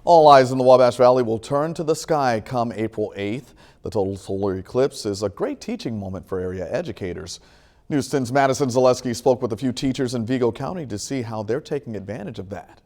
All eyes in the Wabash Valley will turn to the sky come April 8th. The total solar eclipse is a great teaching moment for area educators. News 10's Madison Zaleski spoke with a few teachers in Vigo County to see how they're taking advantage of that.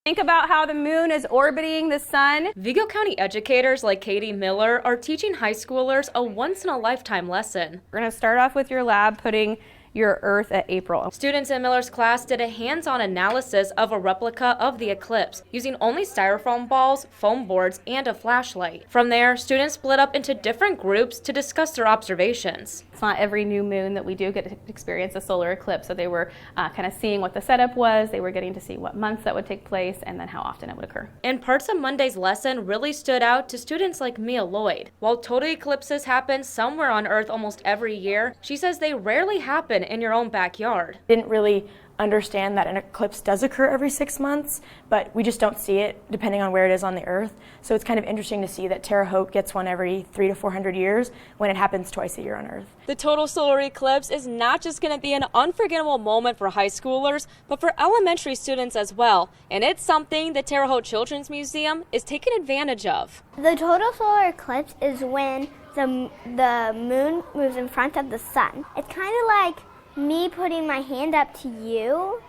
Think about how the moon is orbiting the sun. Vigo County educators like Katie Miller are teaching high schoolers a once-in-a-lifetime lesson. We're going to start off with your lab putting your Earth at April. Students in Miller's class did a hands-on analysis of a replica of the eclipse using only styrofoam balls, foam boards, and a flashlight. From there, students split up into different groups to discuss their observations. It's not every new moon that we do get to experience a solar eclipse, so they were kind of seeing what the setup was, they were getting to see what months that would take place, and then how often it would occur. And parts of Monday's lesson really stood out to students like Mia Lloyd. While total eclipses happen somewhere on Earth almost every year, she says they rarely happen in your own backyard. Didn't really understand that an eclipse does occur every 6 months, but we just don't see it depending on where it is on the Earth. So it's kind of interesting to see that Terre, Haute gets one every 300 to 400 years when it happens twice a year on Earth. The total solar eclipse is not just going to be an unforgettable moment for high schoolers, but for elementary students as well. And it's something the Terre Haute Children's Museum is taking advantage of. The total solar eclipse is when the moon moves in front of the sun. It's kind of like me putting my hand up to you,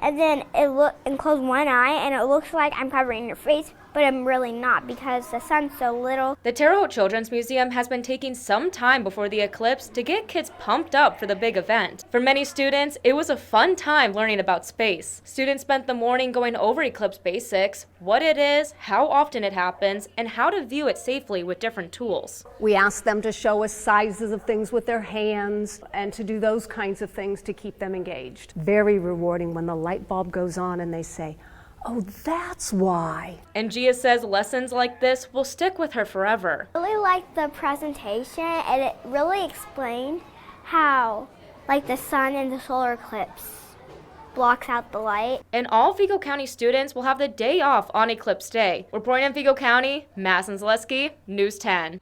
and then and close one eye, and it looks like I'm covering your face, but I'm really not because the sun's so little. The Terre Haute Children's Museum has been taking some time before the eclipse to get kids pumped up for the big event. For many students, it was a fun time learning about space. Students spent the morning going over eclipse basics, what it is, how often it happens, and how to view it safely with different tools. We asked them to show us sizes of things with their hands and to do those kinds of things to keep them engaged. Very rewarding when the light bulb goes on and they say, "Oh, that's why." And Gia says lessons like this will stick with her forever. I really liked the presentation, and it really explained how the sun and the solar eclipse blocks out the light. And all Vigo County students will have the day off on Eclipse Day. Reporting in Vigo County, Madison Zaleski, News 10.